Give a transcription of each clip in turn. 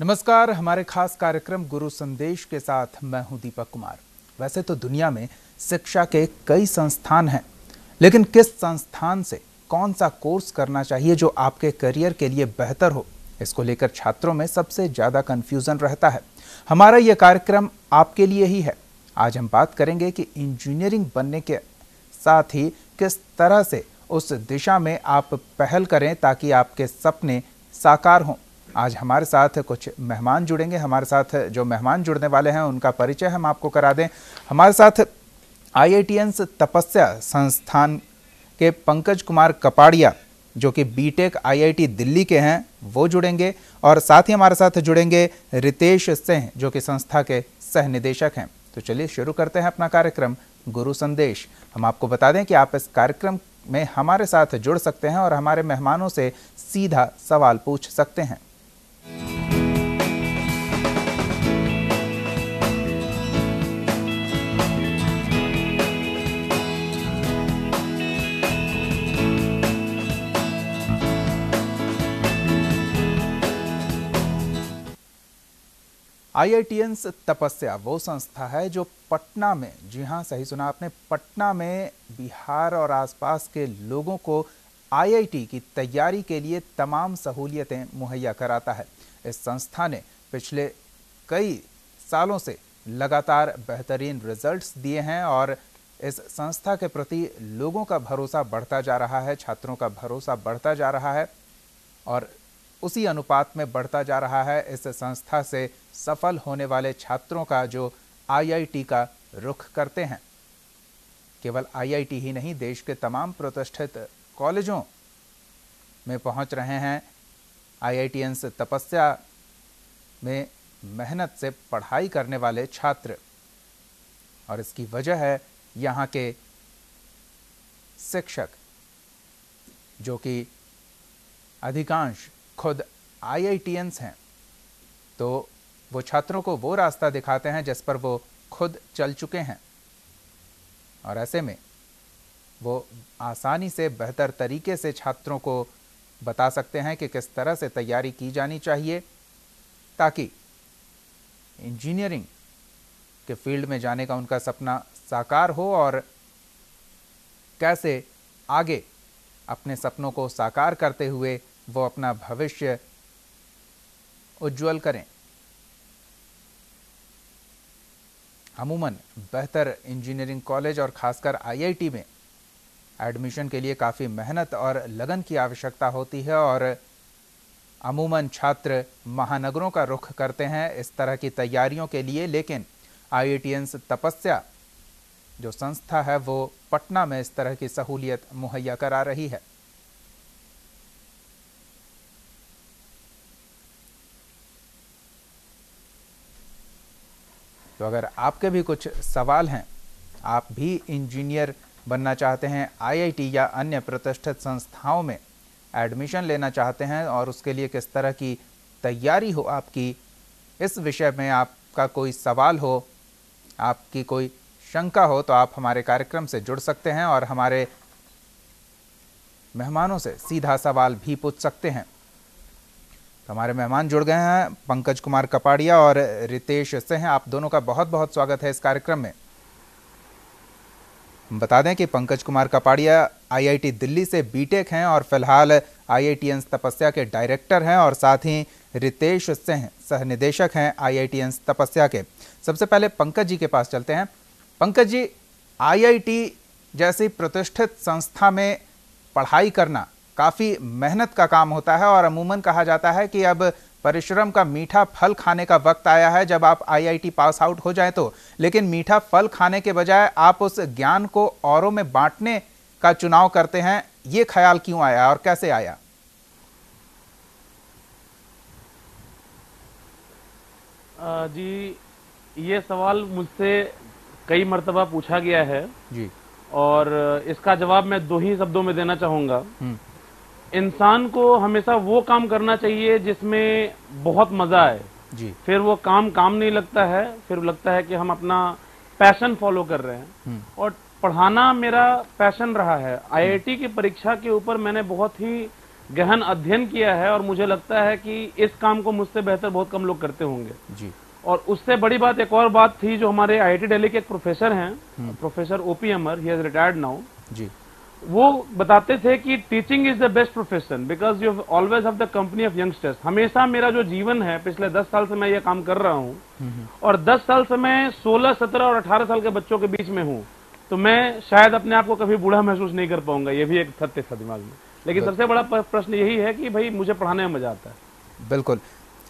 नमस्कार। हमारे खास कार्यक्रम गुरु संदेश के साथ मैं हूं दीपक कुमार। वैसे तो दुनिया में शिक्षा के कई संस्थान हैं, लेकिन किस संस्थान से कौन सा कोर्स करना चाहिए जो आपके करियर के लिए बेहतर हो, इसको लेकर छात्रों में सबसे ज्यादा कंफ्यूजन रहता है। हमारा यह कार्यक्रम आपके लिए ही है। आज हम बात करेंगे कि इंजीनियरिंग बनने के साथ ही किस तरह से उस दिशा में आप पहल करें ताकि आपके सपने साकार हों। आज हमारे साथ कुछ मेहमान जुड़ेंगे। हमारे साथ जो मेहमान जुड़ने वाले हैं उनका परिचय हम आपको करा दें। हमारे साथ IITians तपस्या संस्थान के पंकज कुमार कपाड़िया, जो कि बीटेक IIT दिल्ली के हैं, वो जुड़ेंगे। और साथ ही हमारे साथ जुड़ेंगे रितेश सिंह, जो कि संस्था के सह निदेशक हैं। तो चलिए शुरू करते हैं अपना कार्यक्रम गुरु संदेश। हम आपको बता दें कि आप इस कार्यक्रम में हमारे साथ जुड़ सकते हैं और हमारे मेहमानों से सीधा सवाल पूछ सकते हैं। IITians तपस्या वो संस्था है जो पटना में, जी हाँ सही सुना आपने, पटना में बिहार और आसपास के लोगों को IIT की तैयारी के लिए तमाम सहूलियतें मुहैया कराता है। इस संस्था ने पिछले कई सालों से लगातार बेहतरीन रिजल्ट्स दिए हैं और इस संस्था के प्रति लोगों का भरोसा बढ़ता जा रहा है, छात्रों का भरोसा बढ़ता जा रहा है और उसी अनुपात में बढ़ता जा रहा है इस संस्था से सफल होने वाले छात्रों का जो IIT का रुख करते हैं। केवल IIT ही नहीं, देश के तमाम प्रतिष्ठित कॉलेजों में पहुंच रहे हैं IITians तपस्या में मेहनत से पढ़ाई करने वाले छात्र। और इसकी वजह है यहाँ के शिक्षक, जो कि अधिकांश खुद IITians हैं। तो वो छात्रों को वो रास्ता दिखाते हैं जिस पर वो खुद चल चुके हैं और ऐसे में वो आसानी से बेहतर तरीके से छात्रों को बता सकते हैं कि किस तरह से तैयारी की जानी चाहिए ताकि इंजीनियरिंग के फील्ड में जाने का उनका सपना साकार हो और कैसे आगे अपने सपनों को साकार करते हुए वो अपना भविष्य उज्जवल करें। अमूमन बेहतर इंजीनियरिंग कॉलेज और खासकर IIT में एडमिशन के लिए काफ़ी मेहनत और लगन की आवश्यकता होती है और अमूमन छात्र महानगरों का रुख करते हैं इस तरह की तैयारियों के लिए। लेकिन IITians तपस्या जो संस्था है वो पटना में इस तरह की सहूलियत मुहैया करा रही है। तो अगर आपके भी कुछ सवाल हैं, आप भी इंजीनियर बनना चाहते हैं, IIT या अन्य प्रतिष्ठित संस्थाओं में एडमिशन लेना चाहते हैं और उसके लिए किस तरह की तैयारी हो आपकी, इस विषय में आपका कोई सवाल हो, आपकी कोई शंका हो, तो आप हमारे कार्यक्रम से जुड़ सकते हैं और हमारे मेहमानों से सीधा सवाल भी पूछ सकते हैं। तो हमारे मेहमान जुड़ गए हैं, पंकज कुमार कपाड़िया और रितेश सिंह। आप दोनों का बहुत बहुत स्वागत है इस कार्यक्रम में। बता दें कि पंकज कुमार कपाड़िया IIT दिल्ली से बीटेक हैं और फिलहाल IITians तपस्या के डायरेक्टर हैं और साथ ही रितेश सिंह सह निदेशक हैं IITians तपस्या के। सबसे पहले पंकज जी के पास चलते हैं। पंकज जी, IIT जैसी प्रतिष्ठित संस्था में पढ़ाई करना काफ़ी मेहनत का काम होता है और अमूमन कहा जाता है कि अब परिश्रम का मीठा फल खाने का वक्त आया है जब आप IIT पास आउट हो जाएं तो। लेकिन मीठा फल खाने के बजाय आप उस ज्ञान को औरों में बांटने का चुनाव करते हैं। ये ख्याल क्यों आया और कैसे आया? जी, ये सवाल मुझसे कई मर्तबा पूछा गया है जी, और इसका जवाब मैं दो ही शब्दों में देना चाहूंगा। इंसान को हमेशा वो काम करना चाहिए जिसमें बहुत मजा आए। जी, फिर वो काम नहीं लगता है, फिर लगता है कि हम अपना पैशन फॉलो कर रहे हैं। और पढ़ाना मेरा पैशन रहा है। IIT की परीक्षा के ऊपर मैंने बहुत ही गहन अध्ययन किया है और मुझे लगता है कि इस काम को मुझसे बेहतर बहुत कम लोग करते होंगे जी। और उससे बड़ी बात एक और बात थी जो हमारे आईआईटी दिल्ली के एक प्रोफेसर हैं, professor OP Amar, he has retired now ji. वो बताते थे कि teaching is the best profession because you always have the company of youngsters. हमेशा मेरा जो जीवन है पिछले 10 साल से मैं ये काम कर रहा हूँ और 10 साल से मैं 16, 17 और 18 साल के बच्चों के बीच में हूँ, तो मैं शायद अपने आप को कभी बूढ़ा महसूस नहीं कर पाऊंगा। ये भी एक सत्य था दिमाग में, लेकिन सबसे बड़ा प्रश्न यही है कि भाई मुझे पढ़ाने में मजा आता है। बिल्कुल।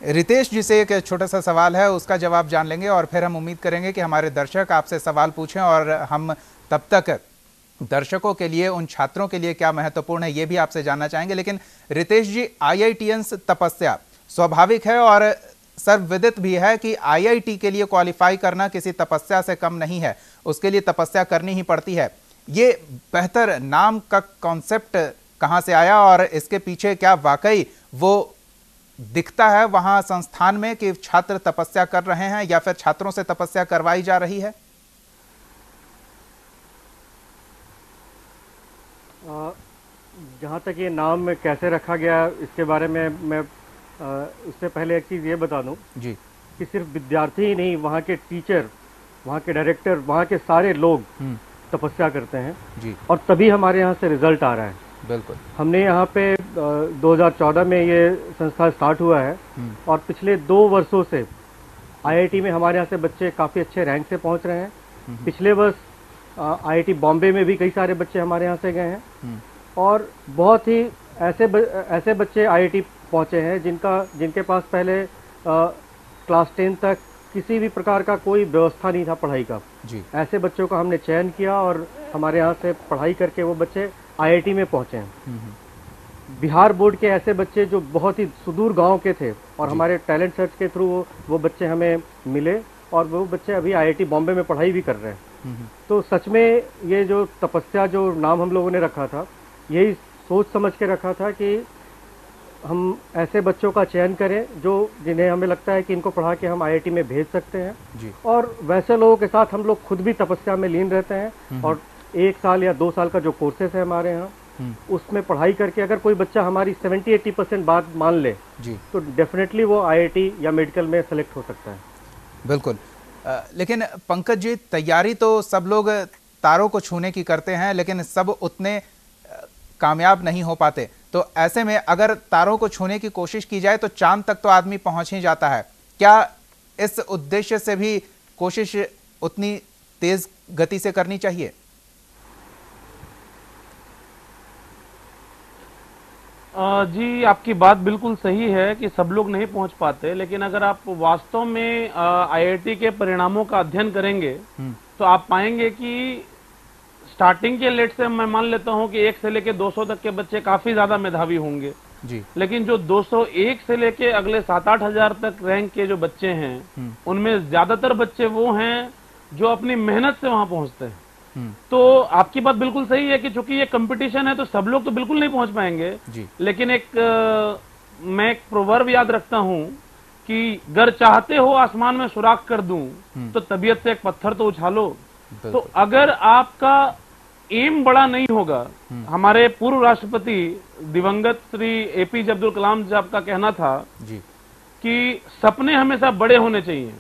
रितेश जी से एक छोटा सा सवाल है, उसका जवाब जान लेंगे और फिर हम उम्मीद करेंगे कि हमारे दर्शक आपसे सवाल पूछें और हम तब तक दर्शकों के लिए, उन छात्रों के लिए क्या महत्वपूर्ण है ये भी आपसे जानना चाहेंगे। लेकिन रितेश जी, आईआईटीएंस तपस्या स्वाभाविक है और सर्वविदित भी है कि आईआईटी के लिए क्वालिफाई करना किसी तपस्या से कम नहीं है, उसके लिए तपस्या करनी ही पड़ती है। ये बेहतर नाम का कॉन्सेप्ट कहाँ से आया और इसके पीछे क्या वाकई वो दिखता है वहां संस्थान में कि छात्र तपस्या कर रहे हैं या फिर छात्रों से तपस्या करवाई जा रही है? जहाँ तक ये नाम कैसे रखा गया इसके बारे में मैं उससे पहले एक चीज़ ये बता दूं जी कि सिर्फ विद्यार्थी ही नहीं, वहाँ के टीचर, वहाँ के डायरेक्टर, वहाँ के सारे लोग तपस्या करते हैं जी, और तभी हमारे यहाँ से रिजल्ट आ रहा है। बिल्कुल। हमने यहाँ पे 2014 में ये संस्था स्टार्ट हुआ है और पिछले 2 वर्षों से आईआईटी में हमारे यहाँ से बच्चे काफ़ी अच्छे रैंक से पहुँच रहे हैं। पिछले वर्ष आईआईटी बॉम्बे में भी कई सारे बच्चे हमारे यहाँ से गए हैं और बहुत ही ऐसे बच्चे आईआईटी पहुँचे हैं जिनके पास पहले क्लास 10 तक किसी भी प्रकार का कोई व्यवस्था नहीं था पढ़ाई का जी। ऐसे बच्चों का हमने चयन किया और हमारे यहाँ से पढ़ाई करके वो बच्चे आईआईटी में पहुँचे हैं। बिहार बोर्ड के ऐसे बच्चे जो बहुत ही सुदूर गांव के थे और हमारे टैलेंट सर्च के थ्रू वो बच्चे हमें मिले और वो बच्चे अभी आईआईटी बॉम्बे में पढ़ाई भी कर रहे हैं। तो सच में ये जो तपस्या जो नाम हम लोगों ने रखा था, यही सोच समझ के रखा था कि हम ऐसे बच्चों का चयन करें जिन्हें हमें लगता है कि इनको पढ़ा के हम आईआईटी में भेज सकते हैं जी। और वैसे लोगों के साथ हम लोग खुद भी तपस्या में लीन रहते हैं और 1 साल या 2 साल का जो कोर्सेस है हमारे यहाँ उसमें पढ़ाई करके अगर कोई बच्चा हमारी 70-80% बात मान ले जी, तो डेफिनेटली वो आईआईटी या मेडिकल में सेलेक्ट हो सकता है। बिल्कुल। लेकिन पंकज जी, तैयारी तो सब लोग तारों को छूने की करते हैं लेकिन सब उतने कामयाब नहीं हो पाते। तो ऐसे में अगर तारों को छूने की कोशिश की जाए तो चांद तक तो आदमी पहुंच ही जाता है। क्या इस उद्देश्य से भी कोशिश उतनी तेज गति से करनी चाहिए? जी, आपकी बात बिल्कुल सही है कि सब लोग नहीं पहुंच पाते, लेकिन अगर आप वास्तव में आईआईटी के परिणामों का अध्ययन करेंगे तो आप पाएंगे कि स्टार्टिंग के लेट से मैं मान लेता हूं कि 1 से लेके 200 तक के बच्चे काफी ज्यादा मेधावी होंगे जी, लेकिन जो 201 से लेके अगले 7-8 हजार तक रैंक के जो बच्चे हैं उनमें ज्यादातर बच्चे वो हैं जो अपनी मेहनत से वहां पहुंचते हैं। तो आपकी बात बिल्कुल सही है कि चूंकि ये कंपटीशन है तो सब लोग तो बिल्कुल नहीं पहुंच पाएंगे जी। लेकिन मैं एक प्रोवर्ब याद रखता हूं कि गर चाहते हो आसमान में सुराख कर दूं तो तबीयत से एक पत्थर तो उछालो। तो अगर आपका एम बड़ा नहीं होगा, हमारे पूर्व राष्ट्रपति दिवंगत श्री एपीजे अब्दुल कलाम साहब का कहना था जी कि सपने हमेशा बड़े होने चाहिए,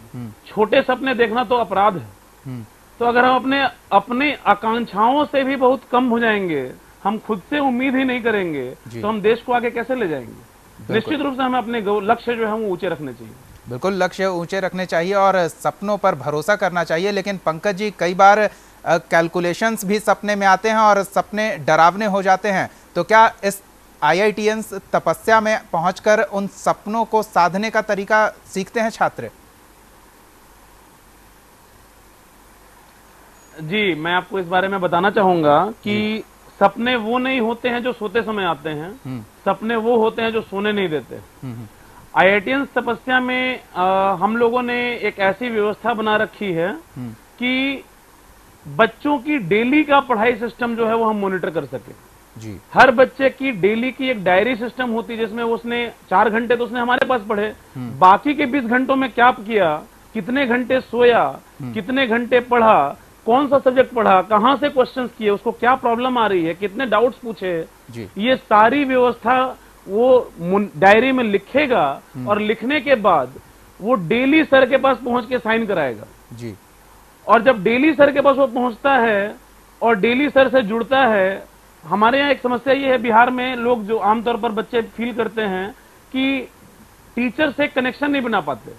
छोटे सपने देखना तो अपराध है। तो अगर हम अपने आकांक्षाओं से भी बहुत कम हो जाएंगे, हम खुद से उम्मीद ही नहीं करेंगे तो हम देश को आगे कैसे ले जाएंगे? निश्चित रूप से हमें अपने लक्ष्य जो है वो ऊंचे रखने चाहिए। बिल्कुल, लक्ष्य ऊंचे रखने चाहिए और सपनों पर भरोसा करना चाहिए। लेकिन पंकज जी, कई बार कैलकुलेशंस भी सपने में आते हैं और सपने डरावने हो जाते हैं। तो क्या इस आईआईटीएंस तपस्या में पहुंचकर उन सपनों को साधने का तरीका सीखते हैं छात्र? जी, मैं आपको इस बारे में बताना चाहूंगा कि सपने वो नहीं होते हैं जो सोते समय आते हैं, सपने वो होते हैं जो सोने नहीं देते। आईआईटीएंस तपस्या में हम लोगों ने एक ऐसी व्यवस्था बना रखी है कि बच्चों की डेली का पढ़ाई सिस्टम जो है वो हम मॉनिटर कर सके जी। हर बच्चे की डेली की एक डायरी सिस्टम होती है जिसमें उसने 4 घंटे तो उसने हमारे पास पढ़े, बाकी के 20 घंटों में क्या किया, कितने घंटे सोया, कितने घंटे पढ़ा, कौन सा सब्जेक्ट पढ़ा, कहां से क्वेश्चंस किए, उसको क्या प्रॉब्लम आ रही है, कितने डाउट्स पूछे, जी। ये सारी व्यवस्था वो डायरी में लिखेगा और लिखने के बाद वो डेली सर के पास पहुंच के साइन कराएगा जी। और जब डेली सर के पास वो पहुंचता है और डेली सर से जुड़ता है, हमारे यहाँ एक समस्या ये है बिहार में, लोग जो आमतौर पर बच्चे फील करते हैं कि टीचर से कनेक्शन नहीं बना पाते,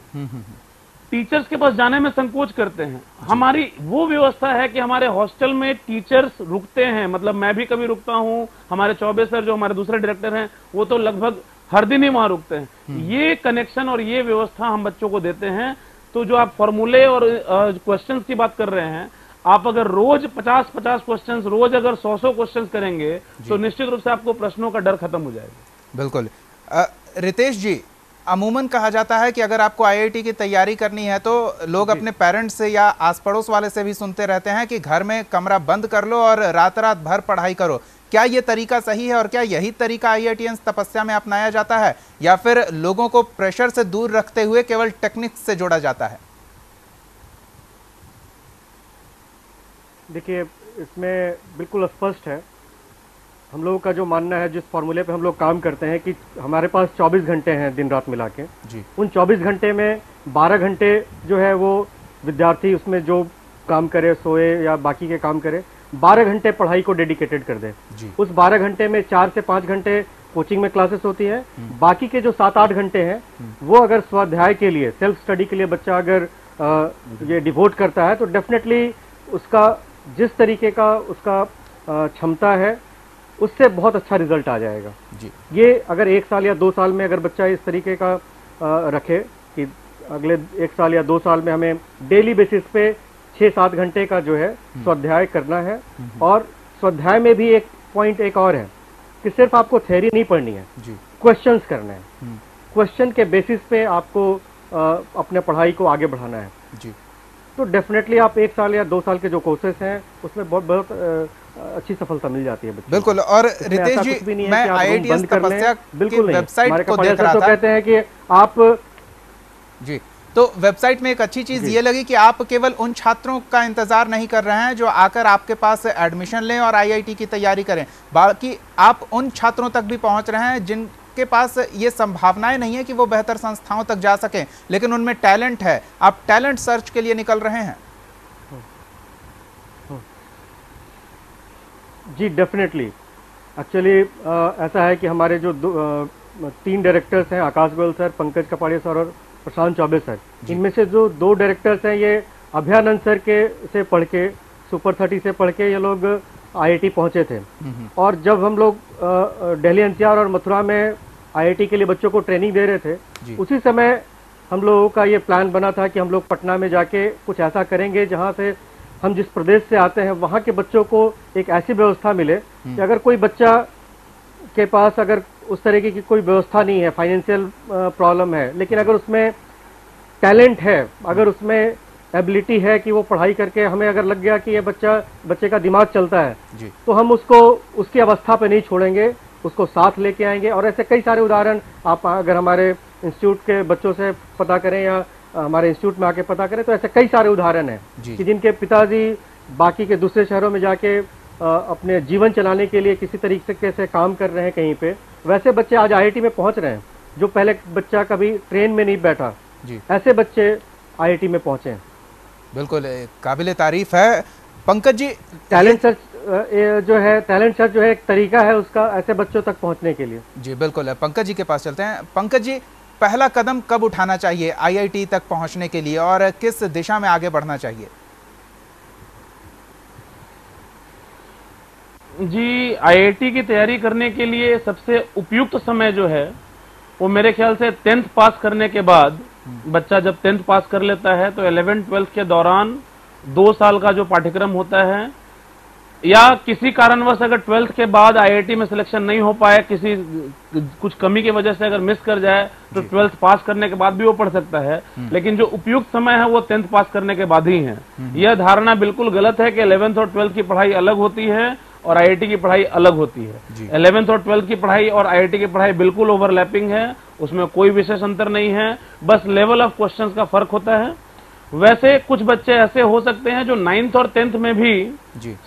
टीचर्स के पास जाने में संकोच करते हैं। हमारी वो व्यवस्था है कि हमारे हॉस्टल में टीचर्स रुकते हैं, मतलब मैं भी कभी रुकता हूं, हमारे चौबे सर जो हमारे दूसरे डायरेक्टर हैं वो तो लगभग हर दिन ही वहां रुकते हैं। ये कनेक्शन और ये व्यवस्था हम बच्चों को देते हैं। तो जो आप फॉर्मूले और क्वेश्चंस की बात कर रहे हैं, आप अगर रोज 50-50 क्वेश्चंस, रोज अगर 100-100 क्वेश्चंस करेंगे तो निश्चित रूप से आपको प्रश्नों का डर खत्म हो जाएगा। बिल्कुल। रितेश जी, अमूमन कहा जाता है कि अगर आपको आईआईटी की तैयारी करनी है तो लोग अपने पेरेंट्स से या आस पड़ोस वाले से भी सुनते रहते हैं कि घर में कमरा बंद कर लो और रात रात भर पढ़ाई करो। क्या ये तरीका सही है और क्या यही तरीका आईआईटीएंस तपस्या में अपनाया जाता है, या फिर लोगों को प्रेशर से दूर रखते हुए केवल टेक्निक्स से जोड़ा जाता है? देखिए, इसमें बिल्कुल स्पष्ट है। हम लोगों का जो मानना है, जिस फॉर्मूले पे हम लोग काम करते हैं कि हमारे पास 24 घंटे हैं दिन रात मिला के जी। उन 24 घंटे में 12 घंटे जो है वो विद्यार्थी उसमें जो काम करे, सोए या बाकी के काम करे, 12 घंटे पढ़ाई को डेडिकेटेड कर दे। उस 12 घंटे में 4 से 5 घंटे कोचिंग में क्लासेस होती है, बाकी के जो 7-8 घंटे हैं वो अगर स्वाध्याय के लिए, सेल्फ स्टडी के लिए बच्चा अगर ये डिवोट करता है तो डेफिनेटली उसका जिस तरीके का उसका क्षमता है उससे बहुत अच्छा रिजल्ट आ जाएगा जी। ये अगर 1 साल या 2 साल में अगर बच्चा इस तरीके का रखे कि अगले 1 साल या 2 साल में हमें डेली बेसिस पे 6-7 घंटे का जो है स्वाध्याय करना है। और स्वाध्याय में भी एक पॉइंट एक और है कि सिर्फ आपको थ्योरी नहीं पढ़नी है, क्वेश्चंस करने हैं। क्वेश्चन के बेसिस पे आपको अपने पढ़ाई को आगे बढ़ाना है जी। तो डेफिनेटली आप 1 साल या 2 साल के जो कोर्सेस हैं उसमें बहुत अच्छी सफलता मिल जाती है बच्चों। बिल्कुल। और रितेश जी, मैं आईआईटीएंस तपस्या की वेबसाइट को देख रहा था, कहते हैं कि आप जी, तो वेबसाइट में एक अच्छी चीज ये लगी कि आप केवल उन छात्रों का इंतजार नहीं कर रहे हैं जो आकर आपके पास एडमिशन लें और आईआईटी की तैयारी करें, बाकी आप उन छात्रों तक भी पहुंच रहे हैं जिनके पास ये संभावनाएं नहीं है कि वो बेहतर संस्थाओं तक जा सकें, लेकिन उनमें टैलेंट है। आप टैलेंट सर्च के लिए निकल रहे हैं। जी डेफिनेटली। एक्चुअली ऐसा है कि हमारे जो 3 डायरेक्टर्स हैं, आकाश गोयल सर, पंकज कपाड़िया सर और प्रशांत चौबे सर, इनमें से जो 2 डायरेक्टर्स हैं ये अभयानंद सर के से पढ़ के, सुपर 30 से पढ़ के ये लोग आईआईटी पहुंचे थे। और जब हम लोग दिल्ली एनसीआर और मथुरा में आईआईटी के लिए बच्चों को ट्रेनिंग दे रहे थे, उसी समय हम लोगों का ये प्लान बना था कि हम लोग पटना में जाके कुछ ऐसा करेंगे जहाँ से हम जिस प्रदेश से आते हैं वहाँ के बच्चों को एक ऐसी व्यवस्था मिले कि अगर कोई बच्चा के पास अगर उस तरीके की कोई व्यवस्था नहीं है, फाइनेंशियल प्रॉब्लम है, लेकिन अगर उसमें टैलेंट है, अगर उसमें एबिलिटी है कि वो पढ़ाई करके हमें अगर लग गया कि ये बच्चे का दिमाग चलता है तो हम उसको उसकी अवस्था पे नहीं छोड़ेंगे, उसको साथ लेके आएंगे। और ऐसे कई सारे उदाहरण आप अगर हमारे इंस्टीट्यूट के बच्चों से पता करें या हमारे इंस्टीट्यूट में आके पता करें तो ऐसे कई सारे उदाहरण हैं कि जिनके पिताजी बाकी के दूसरे शहरों में जाके अपने जीवन चलाने के लिए किसी तरीके से काम कर रहे हैं कहीं पे, वैसे बच्चे आज आईआईटी में पहुंच रहे हैं जो पहले बच्चा कभी ट्रेन में नहीं बैठा जी। ऐसे बच्चे आईआईटी में पहुंचे हैं। बिल्कुल काबिले तारीफ है। पंकज जी, टैलेंट सर्च जो है एक तरीका है उसका ऐसे बच्चों तक पहुंचने के लिए। जी बिल्कुल। पंकज जी के पास चलते हैं। पंकज जी, पहला कदम कब उठाना चाहिए आईआईटी तक पहुंचने के लिए और किस दिशा में आगे बढ़ना चाहिए? जी, आईआईटी की तैयारी करने के लिए सबसे उपयुक्त समय जो है वो मेरे ख्याल से 10th पास करने के बाद, बच्चा जब 10th पास कर लेता है तो 11th-12th के दौरान 2 साल का जो पाठ्यक्रम होता है, या किसी कारणवश अगर 12th के बाद आईआईटी में सिलेक्शन नहीं हो पाए, किसी कुछ कमी की वजह से अगर मिस कर जाए तो 12th पास करने के बाद भी वो पढ़ सकता है, लेकिन जो उपयुक्त समय है वो 10th पास करने के बाद ही है। यह धारणा बिल्कुल गलत है कि 11th और 12th की पढ़ाई अलग होती है और आईआईटी की पढ़ाई अलग होती है। 11th और 12th की पढ़ाई और आईआईटी की पढ़ाई बिल्कुल ओवरलैपिंग है, उसमें कोई विशेष अंतर नहीं है, बस लेवल ऑफ क्वेश्चंस का फर्क होता है। वैसे कुछ बच्चे ऐसे हो सकते हैं जो 9th और 10th में भी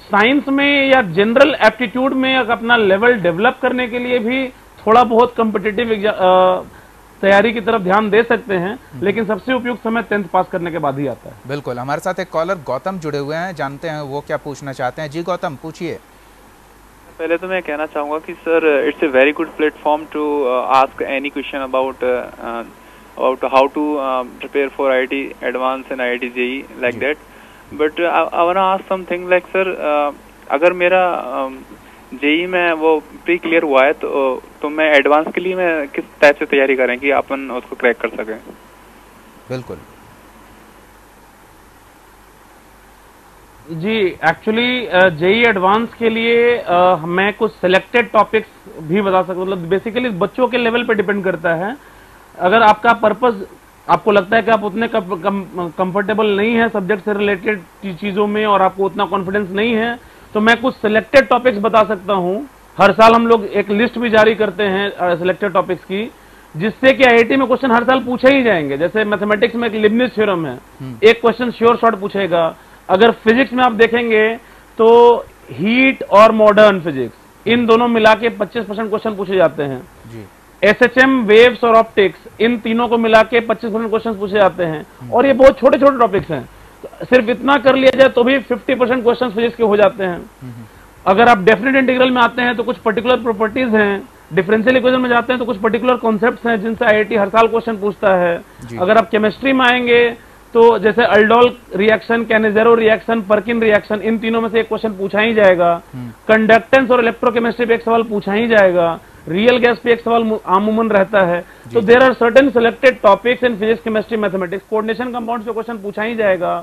साइंस में या जनरल एप्टीट्यूड में अपना लेवल डेवलप करने के लिए भी थोड़ा बहुत कॉम्पिटिटिव तैयारी की तरफ ध्यान दे सकते हैं, लेकिन सबसे उपयुक्त समय 10th पास करने के बाद ही आता है। बिल्कुल, हमारे साथ एक कॉलर गौतम जुड़े हुए हैं, जानते हैं वो क्या पूछना चाहते हैं। जी गौतम, पूछिए। पहले तो मैं कहना चाहूँगा कि sir it's a very good platform to ask any question about how to prepare for IIT advance and IIT JEE like that, but I want to ask something like sir, अगर मेरा JEE में वो pre clear हुआ है तो मैं advance के लिए मैं किस टाइप से तैयारी करें कि अपन उसको क्रैक कर सकें? बिल्कुल जी, एक्चुअली JEE एडवांस के लिए मैं कुछ सिलेक्टेड टॉपिक्स भी बता सकता हूँ। मतलब बेसिकली बच्चों के लेवल पे डिपेंड करता है। अगर आपका पर्पस, आपको लगता है कि आप उतने कंफर्टेबल नहीं है सब्जेक्ट से रिलेटेड चीजों में और आपको उतना कॉन्फिडेंस नहीं है, तो मैं कुछ सिलेक्टेड टॉपिक्स बता सकता हूँ। हर साल हम लोग एक लिस्ट भी जारी करते हैं सिलेक्टेड टॉपिक्स की, जिससे कि IIT में क्वेश्चन हर साल पूछे ही जाएंगे। जैसे मैथमेटिक्स में एक लिबनिज थ्योरम है, एक क्वेश्चन श्योर शॉर्ट पूछेगा। अगर फिजिक्स में आप देखेंगे तो हीट और मॉडर्न फिजिक्स, इन दोनों मिला के 25% क्वेश्चन पूछे जाते हैं जी। SHM, वेव्स और ऑप्टिक्स, इन तीनों को मिला के 25% क्वेश्चन पूछे जाते हैं। और ये बहुत छोटे छोटे टॉपिक्स हैं, तो सिर्फ इतना कर लिया जाए तो भी 50% क्वेश्चन फिजिक्स के हो जाते हैं। अगर आप डेफिनेट इंटीग्रल में आते हैं तो कुछ पर्टिकुलर प्रॉपर्टीज हैं, डिफरेंशियल इक्वेशन में जाते हैं तो कुछ पर्टिकुलर कॉन्सेप्ट्स हैं जिनसे IIT हर साल क्वेश्चन पूछता है। अगर आप केमिस्ट्री में आएंगे तो जैसे aldol reaction, Cannizzaro reaction, Perkin reaction, इन तीनों में से एक क्वेश्चन पूछा ही जाएगा। कंडक्टेंस और इलेक्ट्रोकेमिस्ट्री पे एक सवाल पूछा ही जाएगा। रियल गैस पे एक सवाल आमूमन रहता है। तो there are certain selected topics in physics, chemistry, mathematics. Coordination compounds पे क्वेश्चन पूछा ही जाएगा।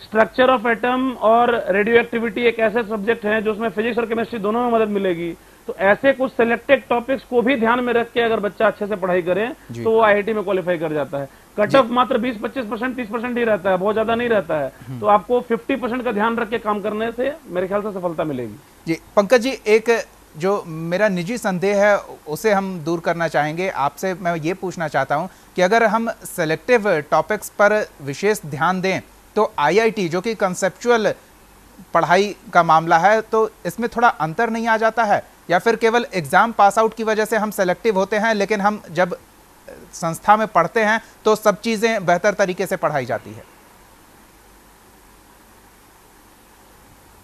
स्ट्रक्चर ऑफ एटम और रेडियो एक्टिविटी एक ऐसे सब्जेक्ट है जो उसमें फिजिक्स और केमिस्ट्री दोनों में मदद मिलेगी। तो ऐसे कुछ सिलेक्टेड टॉपिक्स को भी ध्यान में रख के अगर बच्चा अच्छे से पढ़ाई करे तो वो IIT में क्वालिफाई कर जाता है। कट ऑफ मात्र 20-25%, 30% ही रहता है, बहुत ज्यादा नहीं रहता है। तो आपको 50% का ध्यान रख के काम करने से मेरे ख्याल से सफलता मिलेगी। जी पंकज जी, एक जो मेरा निजी संदेह है उसे हम दूर करना चाहेंगे आपसे। मैं ये पूछना चाहता हूं कि अगर हम सेलेक्टिव टॉपिक्स पर विशेष ध्यान दें तो IIT जो कि कंसेप्चुअल पढ़ाई का मामला है, तो इसमें थोड़ा अंतर नहीं आ जाता है, या फिर केवल एग्जाम पास आउट की वजह से हम सेलेक्टिव होते हैं, लेकिन हम जब संस्था में पढ़ते हैं तो सब चीजें बेहतर तरीके से पढ़ाई जाती है?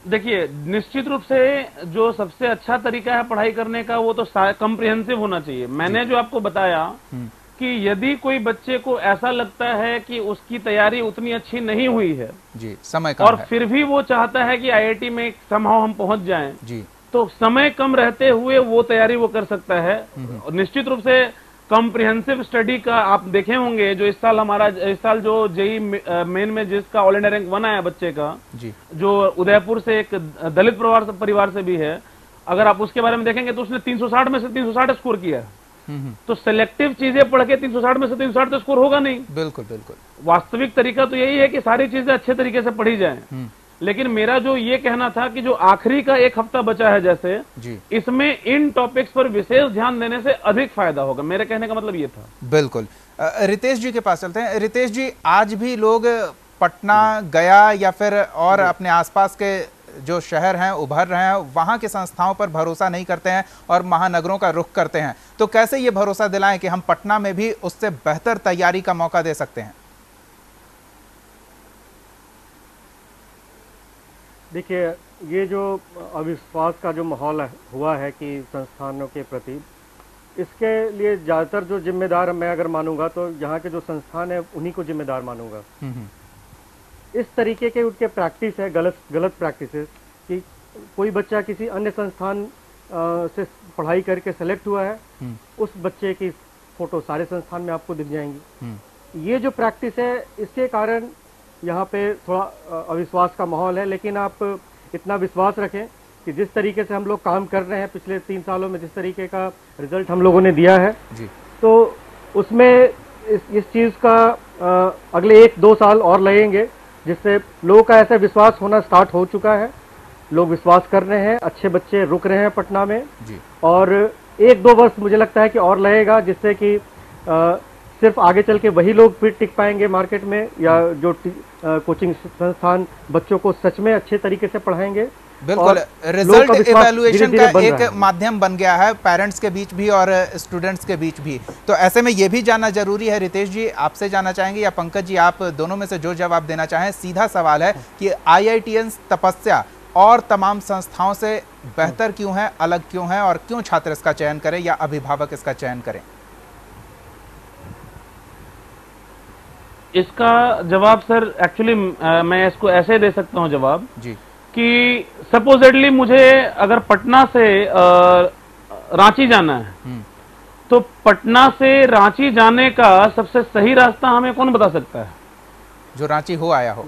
देखिए, निश्चित रूप से जो सबसे अच्छा तरीका है पढ़ाई करने का वो तो कॉम्प्रिहेंसिव होना चाहिए। मैंने जो आपको बताया कि यदि कोई बच्चे को ऐसा लगता है कि उसकी तैयारी उतनी अच्छी नहीं हुई है जी, समय कम और है, फिर भी वो चाहता है कि IIT में समहाउ हम पहुंच जाएं जी, तो समय कम रहते हुए वो तैयारी वो कर सकता है। और निश्चित रूप से कॉम्प्रिहेंसिव स्टडी का आप देखे होंगे, जो इस साल जो JEE मेन में जिसका ऑल इंडिया रैंक 1 आया बच्चे का जी, जो उदयपुर से एक दलित परिवार से भी है, अगर आप उसके बारे में देखेंगे तो उसने 360 में से 360 स्कोर किया है। तो सिलेक्टिव चीजें पढ़ के 360 में से 360 तो स्कोर होगा नहीं। बिल्कुल बिल्कुल। वास्तविक तरीका तो यही है कि सारी चीजें अच्छे तरीके से पढ़ी जाएं। लेकिन मेरा जो ये कहना था कि जो आखिरी का एक हफ्ता बचा है जैसे जी, इसमें इन टॉपिक्स पर विशेष ध्यान देने से अधिक फायदा होगा। मेरे कहने का मतलब ये था। बिल्कुल। रितेश जी के पास चलते हैं। रितेश जी, आज भी लोग पटना, गया या फिर और अपने आसपास के जो शहर हैं उभर रहे हैं, वहां के संस्थाओं पर भरोसा नहीं करते हैं और महानगरों का रुख करते हैं, तो कैसे ये भरोसा दिलाएं कि हम पटना में भी उससे बेहतर तैयारी का मौका दे सकते हैं? देखिए, ये जो अविश्वास का जो माहौल हुआ है कि संस्थानों के प्रति, इसके लिए ज़्यादातर जो जिम्मेदार मैं अगर मानूंगा तो यहाँ के जो संस्थान है उन्हीं को जिम्मेदार मानूंगा। इस तरीके के उनके प्रैक्टिस है, गलत प्रैक्टिसेस, कि कोई बच्चा किसी अन्य संस्थान से पढ़ाई करके सेलेक्ट हुआ है, उस बच्चे की फोटो सारे संस्थान में आपको दिख जाएंगी। ये जो प्रैक्टिस है, इसके कारण यहाँ पे थोड़ा अविश्वास का माहौल है। लेकिन आप इतना विश्वास रखें कि जिस तरीके से हम लोग काम कर रहे हैं पिछले 3 सालों में, जिस तरीके का रिजल्ट हम लोगों ने दिया है जी, तो उसमें इस चीज़ का अगले 1-2 साल और लगेंगे, जिससे लोगों का ऐसा विश्वास होना स्टार्ट हो चुका है। लोग विश्वास कर रहे हैं, अच्छे बच्चे रुक रहे हैं पटना में जी। और 1-2 वर्ष मुझे लगता है कि और लगेगा, जिससे कि सिर्फ आगे चल के वही लोग फिर टिक पाएंगे मार्केट में, या जो कोचिंग संस्थान बच्चों को सच में अच्छे तरीके से पढ़ाएंगे। बिल्कुल, रिजल्ट इवैल्यूएशन का एक माध्यम बन गया है पेरेंट्स के बीच भी और स्टूडेंट्स के बीच भी। तो ऐसे में ये भी जानना जरूरी है, रितेश जी आपसे जानना चाहेंगे या पंकज जी, आप दोनों में से जो जवाब देना चाहें। सीधा सवाल है कि IITians तपस्या और तमाम संस्थाओं से बेहतर क्यों है, अलग क्यों है, और क्यों छात्र इसका चयन करें या अभिभावक इसका चयन करें? इसका जवाब सर एक्चुअली मैं इसको ऐसे दे सकता हूं जवाब जी कि सपोजेडली मुझे अगर पटना से रांची जाना है, तो पटना से रांची जाने का सबसे सही रास्ता हमें कौन बता सकता है? जो रांची हो आया हो।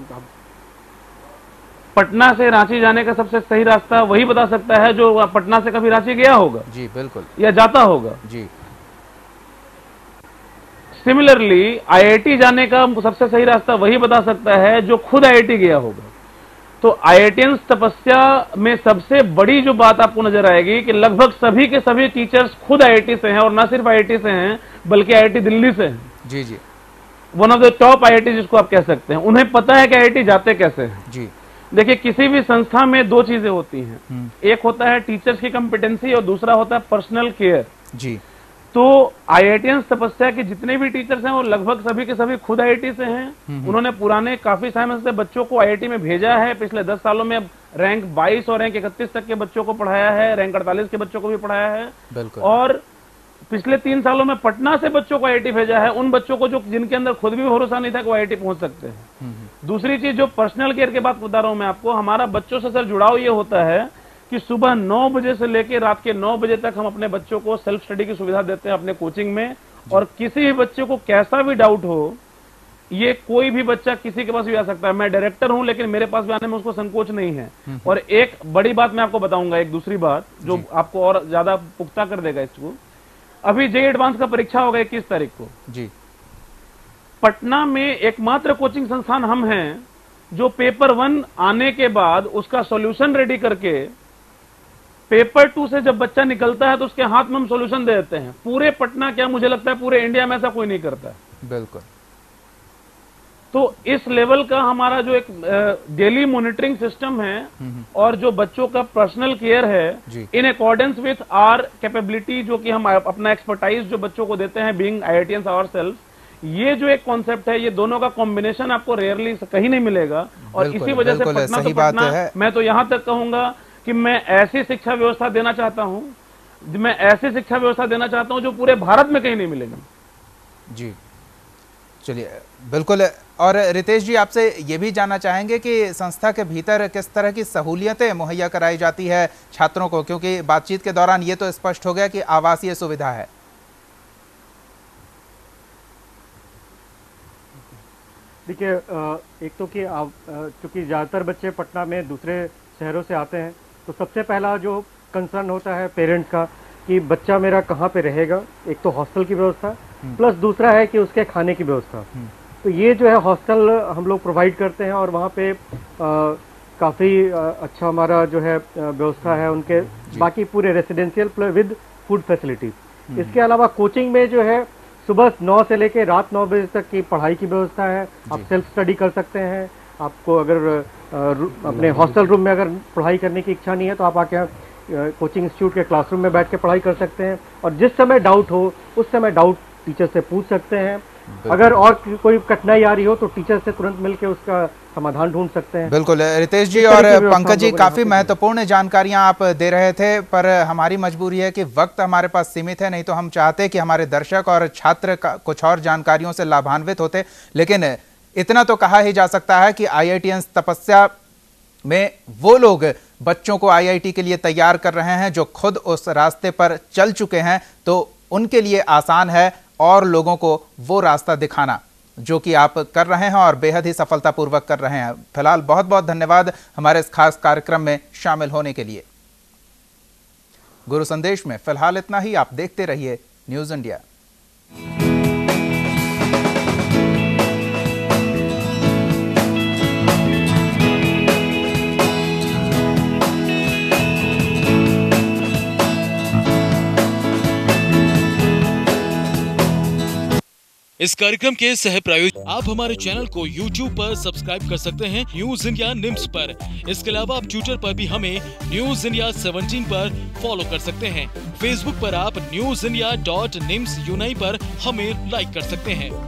पटना से रांची जाने का सबसे सही रास्ता वही बता सकता है जो पटना से कभी रांची गया होगा। जी बिल्कुल, या जाता होगा। जी। सिमिलरली IIT जाने का सबसे सही रास्ता वही बता सकता है जो खुद IIT गया होगा। तो IITians तपस्या में सबसे बड़ी जो बात आपको नजर आएगी कि लगभग सभी के सभी टीचर्स खुद IIT से हैं, और ना सिर्फ IIT से हैं बल्कि IIT दिल्ली से हैं। जी जी, one of the top IIT जिसको आप कह सकते हैं। उन्हें पता है कि IIT जाते कैसे हैं। जी देखिए, किसी भी संस्था में दो चीजें होती हैं, एक होता है टीचर्स की कॉम्पिटेंसी और दूसरा होता है पर्सनल केयर। जी, तो IITians तपस्या के जितने भी टीचर्स हैं वो लगभग सभी के सभी खुद IIT से हैं। उन्होंने पुराने काफी समय से बच्चों को IIT में भेजा है। पिछले 10 सालों में रैंक 22 और रैंक 31 तक के बच्चों को पढ़ाया है, रैंक 48 के बच्चों को भी पढ़ाया है। बिल्कुल। और पिछले 3 सालों में पटना से बच्चों को IIT भेजा है, उन बच्चों को जो जिनके अंदर खुद भी भरोसा नहीं था कि वो IIT पहुंच सकते हैं। दूसरी चीज जो पर्सनल केयर की बात बता रहा हूं मैं आपको, हमारा बच्चों से सर जुड़ाव ये होता है कि सुबह 9 बजे से लेकर रात के 9 बजे तक हम अपने बच्चों को सेल्फ स्टडी की सुविधा देते हैं अपने कोचिंग में। और किसी भी बच्चे को कैसा भी डाउट हो, ये कोई भी बच्चा किसी के पास भी आ सकता है। मैं डायरेक्टर हूं लेकिन मेरे पास भी आने में उसको संकोच नहीं है। और एक बड़ी बात मैं आपको बताऊंगा, एक दूसरी बात जो आपको और ज्यादा पुख्ता कर देगा इसको। अभी JEE एडवांस का परीक्षा होगा 21 तारीख को जी। पटना में एकमात्र कोचिंग संस्थान हम हैं जो पेपर 1 आने के बाद उसका सॉल्यूशन रेडी करके पेपर 2 से जब बच्चा निकलता है तो उसके हाथ में हम सॉल्यूशन दे देते हैं। पूरे पटना, क्या मुझे लगता है पूरे इंडिया में ऐसा कोई नहीं करता है। बिल्कुल। तो इस लेवल का हमारा जो एक डेली मॉनिटरिंग सिस्टम है और जो बच्चों का पर्सनल केयर है in accordance with our capability, जो कि हम अपना एक्सपर्टाइज जो बच्चों को देते हैं बीइंग IITians आवरसेल्फ, ये जो एक कॉन्सेप्ट है, ये दोनों का कॉम्बिनेशन आपको रेयरली कहीं नहीं मिलेगा। और इसी वजह से पटना तो पटना, मैं तो यहां तक कहूंगा कि मैं ऐसी शिक्षा व्यवस्था देना चाहता हूं, जो पूरे भारत में कहीं नहीं मिलेगा। जी चलिए, बिल्कुल। और रितेश जी, आपसे ये भी जानना चाहेंगे कि संस्था के भीतर किस तरह की सहूलियतें मुहैया कराई जाती है छात्रों को, क्योंकि बातचीत के दौरान ये तो स्पष्ट हो गया कि आवासीय सुविधा है। देखिए, एक तो कि चूंकि ज़्यादातर बच्चे पटना में दूसरे शहरों से आते हैं, तो सबसे पहला जो कंसर्न होता है पेरेंट्स का कि बच्चा मेरा कहाँ पे रहेगा। एक तो हॉस्टल की व्यवस्था, प्लस दूसरा है कि उसके खाने की व्यवस्था। तो ये जो है हॉस्टल हम लोग प्रोवाइड करते हैं और वहाँ पे काफ़ी अच्छा हमारा जो है व्यवस्था है उनके, बाकी पूरे रेसिडेंशियल विद फूड फैसिलिटीज। इसके अलावा कोचिंग में जो है सुबह 9 से लेकर रात 9 बजे तक की पढ़ाई की व्यवस्था है। आप सेल्फ स्टडी कर सकते हैं। आपको अगर अपने हॉस्टल रूम में अगर पढ़ाई करने की इच्छा नहीं है तो आप आके कोचिंग इंस्टीट्यूट के क्लासरूम में बैठ के पढ़ाई कर सकते हैं। और जिस समय डाउट हो उस समय डाउट टीचर से पूछ सकते हैं। अगर और कोई कठिनाई आ रही हो तो टीचर से तुरंत मिलकर उसका समाधान ढूंढ सकते हैं। बिल्कुल रितेश जी और पंकज जी, काफी महत्वपूर्ण जानकारियां आप दे रहे थे, पर हमारी मजबूरी है कि वक्त हमारे पास सीमित है। नहीं तो हम चाहते कि हमारे दर्शक और छात्र कुछ और जानकारियों से लाभान्वित होते। लेकिन इतना तो कहा ही जा सकता है कि IITians तपस्या में वो लोग बच्चों को IIT के लिए तैयार कर रहे हैं जो खुद उस रास्ते पर चल चुके हैं, तो उनके लिए आसान है और लोगों को वो रास्ता दिखाना जो कि आप कर रहे हैं और बेहद ही सफलतापूर्वक कर रहे हैं। फिलहाल बहुत बहुत धन्यवाद हमारे इस खास कार्यक्रम में शामिल होने के लिए। गुरु संदेश में फिलहाल इतना ही। आप देखते रहिए न्यूज़ इंडिया। इस कार्यक्रम के सह प्रायोजक आप हमारे चैनल को YouTube पर सब्सक्राइब कर सकते हैं न्यूज इंडिया निम्स पर। इसके अलावा आप ट्विटर पर भी हमें न्यूज इंडिया 17 पर फॉलो कर सकते हैं। फेसबुक पर आप newsindia.nimsuni पर हमें लाइक कर सकते हैं।